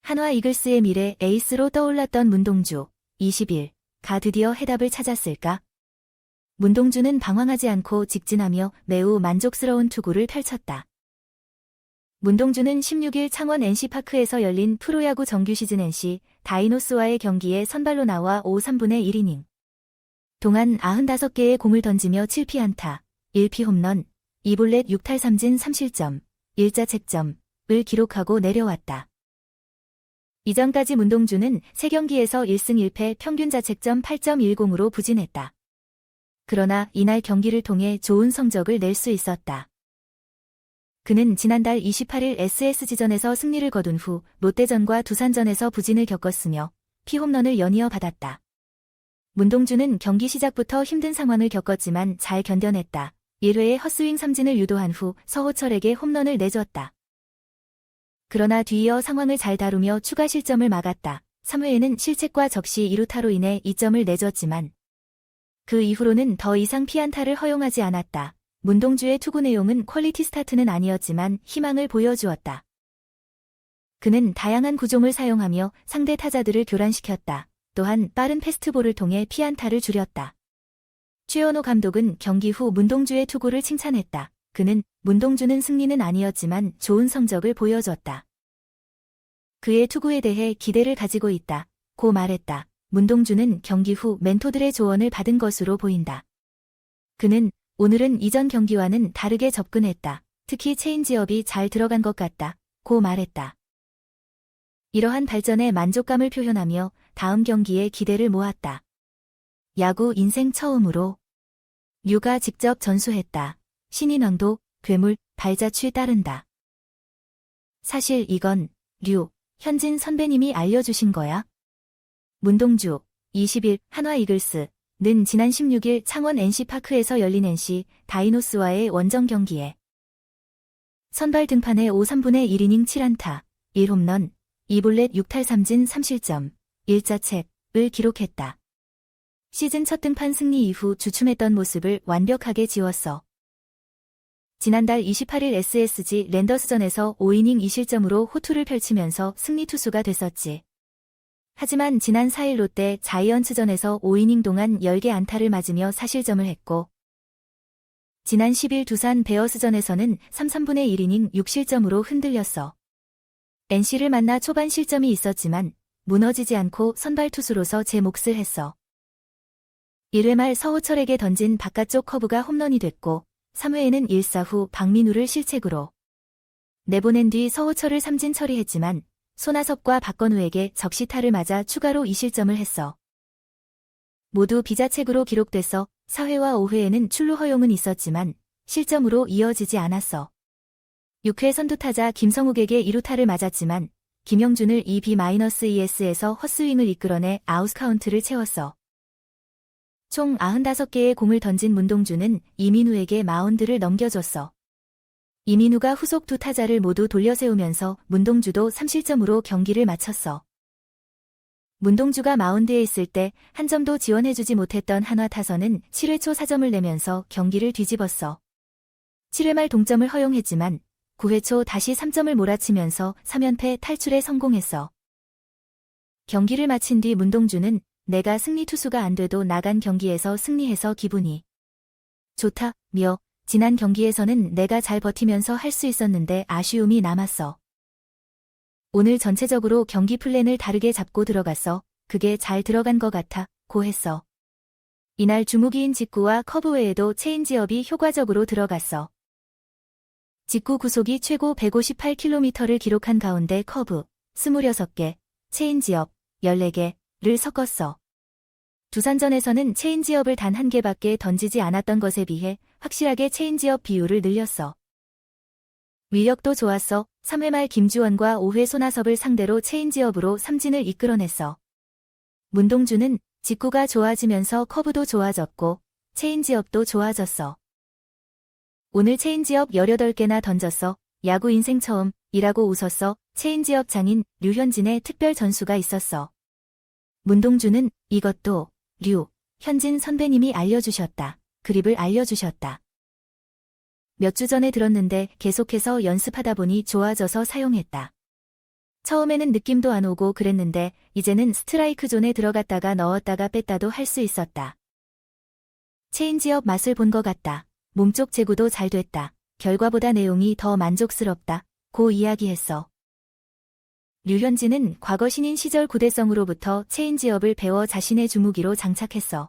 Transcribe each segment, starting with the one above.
한화 이글스의 미래 에이스로 떠올랐던 문동주, 20일.가 드디어 해답을 찾았을까? 문동주는 방황하지 않고 직진하며 매우 만족스러운 투구를 펼쳤다. 문동주는 16일 창원 NC파크에서 열린 프로야구 정규 시즌 NC 다이노스와의 경기에 선발로 나와 5, 3분의 1이닝 동안 95개의 공을 던지며 7피안타, 1피 홈런, 2볼넷 6탈 3진 3실점, 1자책점을 기록하고 내려왔다. 이전까지 문동주는 3경기에서 1승 1패 평균 자책점 8.10으로 부진했다. 그러나 이날 경기를 통해 좋은 성적을 낼 수 있었다. 그는 지난달 28일 SSG전에서 승리를 거둔 후 롯데전과 두산전에서 부진을 겪었으며 피홈런을 연이어 받았다. 문동주는 경기 시작부터 힘든 상황을 겪었지만 잘 견뎌냈다. 1회에 헛스윙 삼진을 유도한 후 서호철에게 홈런을 내줬다. 그러나 뒤이어 상황을 잘 다루며 추가 실점을 막았다. 3회에는 실책과 적시 2루타로 인해 2점을 내줬지만 그 이후로는 더 이상 피안타를 허용하지 않았다. 문동주의 투구 내용은 퀄리티 스타트는 아니었지만 희망을 보여주었다. 그는 다양한 구종을 사용하며 상대 타자들을 교란시켰다. 또한 빠른 패스트볼을 통해 피안타를 줄였다. 최원호 감독은 경기 후 문동주의 투구를 칭찬했다. 그는 문동주는 승리는 아니었지만 좋은 성적을 보여줬다. 그의 투구에 대해 기대를 가지고 있다. 고 말했다. 문동주는 경기 후 멘토들의 조언을 받은 것으로 보인다. 그는 오늘은 이전 경기와는 다르게 접근했다. 특히 체인지업이 잘 들어간 것 같다. 고 말했다. 이러한 발전에 만족감을 표현하며 다음 경기에 기대를 모았다. 야구 인생 처음으로 류가 직접 전수했다. 신인왕도 괴물 발자취 따른다. 사실 이건 류 현진 선배님이 알려주신 거야? 문동주 20일 한화 이글스는 지난 16일 창원 NC파크에서 열린 NC 다이노스와의 원정 경기에 선발 등판에 5, 3분의 1이닝 7안타, 1홈런, 2볼넷 6탈 3진 3실점, 1자책을 기록했다. 시즌 첫 등판 승리 이후 주춤했던 모습을 완벽하게 지웠어. 지난달 28일 SSG 랜더스전에서 5이닝 2실점으로 호투를 펼치면서 승리 투수가 됐었지. 하지만 지난 4일 롯데 자이언츠전에서 5이닝 동안 10개 안타를 맞으며 4실점을 했고 지난 10일 두산 베어스전에서는 3, 3분의 1이닝 6실점으로 흔들렸어. NC를 만나 초반 실점이 있었지만 무너지지 않고 선발 투수로서 제 몫을 했어. 1회 말 서호철에게 던진 바깥쪽 커브가 홈런이 됐고 3회에는 1사 후 박민우를 실책으로 내보낸 뒤 서호철을 삼진 처리했지만 손아섭과 박건우에게 적시타를 맞아 추가로 2실점을 했어. 모두 비자책으로 기록돼서 4회와 5회에는 출루 허용은 있었지만 실점으로 이어지지 않았어. 6회 선두타자 김성욱에게 2루타를 맞았지만 김영준을 2B-2S에서 헛스윙을 이끌어내 아웃카운트를 채웠어. 총 95개의 공을 던진 문동주는 이민우에게 마운드를 넘겨줬어. 이민우가 후속 두 타자를 모두 돌려세우면서 문동주도 3실점으로 경기를 마쳤어. 문동주가 마운드에 있을 때 한 점도 지원해주지 못했던 한화 타선은 7회 초 4점을 내면서 경기를 뒤집었어. 7회 말 동점을 허용했지만 9회 초 다시 3점을 몰아치면서 3연패 탈출에 성공했어. 경기를 마친 뒤 문동주는 내가 승리 투수가 안 돼도 나간 경기에서 승리해서 기분이 좋다며 지난 경기에서는 내가 잘 버티면서 할 수 있었는데 아쉬움이 남았어. 오늘 전체적으로 경기 플랜을 다르게 잡고 들어갔어. 그게 잘 들어간 것 같아 고 했어. 이날 주무기인 직구와 커브 외에도 체인지업이 효과적으로 들어갔어. 직구 구속이 최고 158km를 기록한 가운데 커브 26개, 체인지업 14개를 섞었어. 두산전에서는 체인지업을 단 1개밖에 던지지 않았던 것에 비해 확실하게 체인지업 비율을 늘렸어. 위력도 좋았어. 3회 말 김주원과 5회 손아섭을 상대로 체인지업으로 삼진을 이끌어냈어. 문동주는 직구가 좋아지면서 커브도 좋아졌고 체인지업도 좋아졌어. 오늘 체인지업 18개나 던졌어. 야구 인생 처음이라고 웃었어. 체인지업 장인 류현진의 특별 전수가 있었어. 문동주는 이것도 현진 선배님이 알려주셨다. 그립을 알려주셨다. 몇 주 전에 들었는데 계속해서 연습하다 보니 좋아져서 사용했다. 처음에는 느낌도 안 오고 그랬는데 이제는 스트라이크 존에 들어갔다가 넣었다가 뺐다도 할 수 있었다. 체인지업 맛을 본 것 같다. 몸쪽 제구도 잘 됐다. 결과보다 내용이 더 만족스럽다. 고 이야기했어. 류현진은 과거 신인 시절 구대성으로부터 체인지업을 배워 자신의 주무기로 장착했어.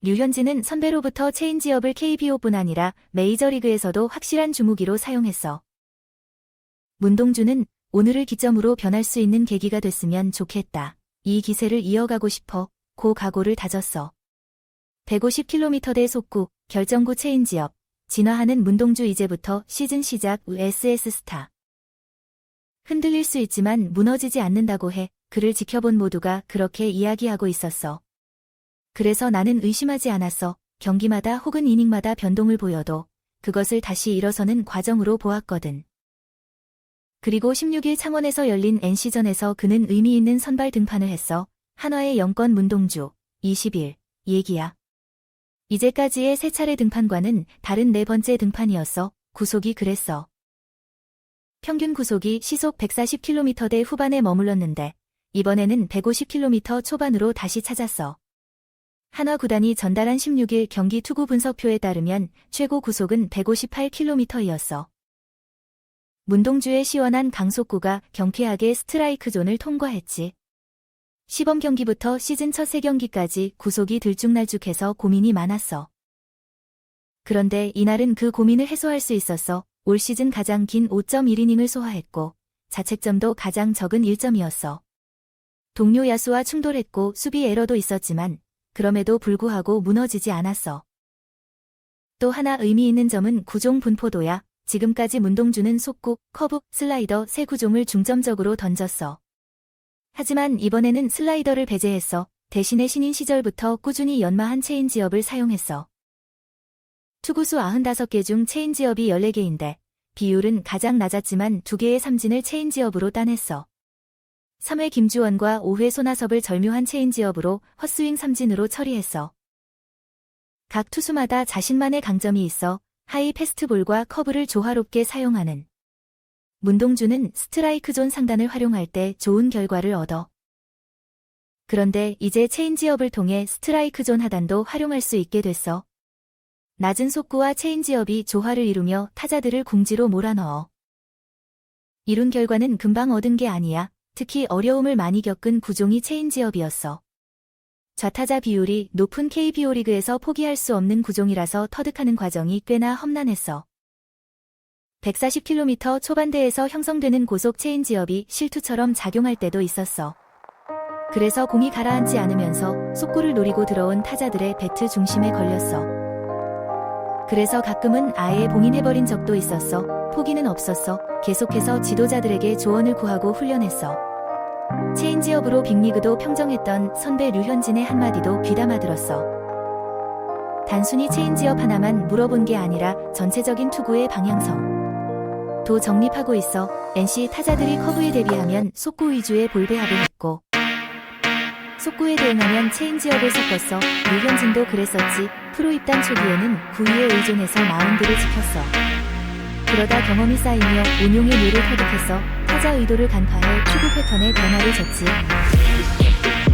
류현진은 선배로부터 체인지업을 KBO뿐 아니라 메이저리그에서도 확실한 주무기로 사용했어. 문동주는 오늘을 기점으로 변할 수 있는 계기가 됐으면 좋겠다. 이 기세를 이어가고 싶어. 고 각오를 다졌어. 150km대 속구, 결정구 체인지업. 진화하는 문동주 이제부터 시즌 시작 SS 스타. 흔들릴 수 있지만 무너지지 않는다고 해. 그를 지켜본 모두가 그렇게 이야기하고 있었어. 그래서 나는 의심하지 않았어. 경기마다 혹은 이닝마다 변동을 보여도 그것을 다시 일어서는 과정으로 보았거든. 그리고 16일 창원에서 열린 NC전에서 그는 의미 있는 선발 등판을 했어. 한화의 영권 문동주, 20일, 얘기야. 이제까지의 세 차례 등판과는 다른 네 번째 등판이었어. 구속이 그랬어. 평균 구속이 시속 140km대 후반에 머물렀는데 이번에는 150km 초반으로 다시 찾았어. 한화 구단이 전달한 16일 경기 투구 분석표에 따르면 최고 구속은 158km이었어. 문동주의 시원한 강속구가 경쾌하게 스트라이크 존을 통과했지. 시범 경기부터 시즌 첫 3경기까지 구속이 들쭉날쭉해서 고민이 많았어. 그런데 이날은 그 고민을 해소할 수 있었어. 올 시즌 가장 긴 5.1이닝을 소화했고 자책점도 가장 적은 1점이었어. 동료 야수와 충돌했고 수비 에러도 있었지만 그럼에도 불구하고 무너지지 않았어. 또 하나 의미 있는 점은 구종 분포도야. 지금까지 문동주는 속구, 커브, 슬라이더 세 구종을 중점적으로 던졌어. 하지만 이번에는 슬라이더를 배제했어. 대신에 신인 시절부터 꾸준히 연마한 체인지업을 사용했어. 투구수 95개 중 체인지업이 14개인데 비율은 가장 낮았지만 2개의 삼진을 체인지업으로 따냈어. 3회 김주원과 5회 손아섭을 절묘한 체인지업으로 헛스윙 삼진으로 처리했어. 각 투수마다 자신만의 강점이 있어 하이 패스트볼과 커브를 조화롭게 사용하는 문동주는 스트라이크 존 상단을 활용할 때 좋은 결과를 얻어. 그런데 이제 체인지업을 통해 스트라이크 존 하단도 활용할 수 있게 됐어. 낮은 속구와 체인지업이 조화를 이루며 타자들을 궁지로 몰아넣어. 이룬 결과는 금방 얻은 게 아니야. 특히 어려움을 많이 겪은 구종이 체인지업이었어. 좌타자 비율이 높은 KBO 리그에서 포기할 수 없는 구종이라서 터득하는 과정이 꽤나 험난했어. 140km 초반대에서 형성되는 고속 체인지업이 실투처럼 작용할 때도 있었어. 그래서 공이 가라앉지 않으면서 속구를 노리고 들어온 타자들의 배트 중심에 걸렸어. 그래서 가끔은 아예 봉인해버린 적도 있었어. 포기는 없었어. 계속해서 지도자들에게 조언을 구하고 훈련했어. 체인지업으로 빅리그도 평정했던 선배 류현진의 한마디도 귀담아 들었어. 단순히 체인지업 하나만 물어본 게 아니라 전체적인 투구의 방향성 도 정립하고 있어. NC 타자들이 커브에 대비하면 속구 위주의 볼 배합을 했고 속구에 대응하면 체인지업을 섞었어. 류현진도 그랬었지. 프로 입단 초기에는 구위에 의존해서 마운드를 지켰어. 그러다 경험이 쌓이며 운용의 뇌를 터득했어. 타자 의도를 간파해 투구 패턴의 변화를 줬지.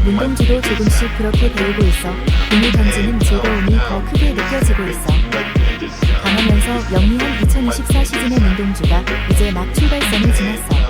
문동주도 조금씩 그렇게 배우고 있어. 공을 던지는 즐거움이 더 크게 느껴지고 있어. 강하면서 영리한 2024 시즌의 문동주가 이제 막 출발선을 지났어.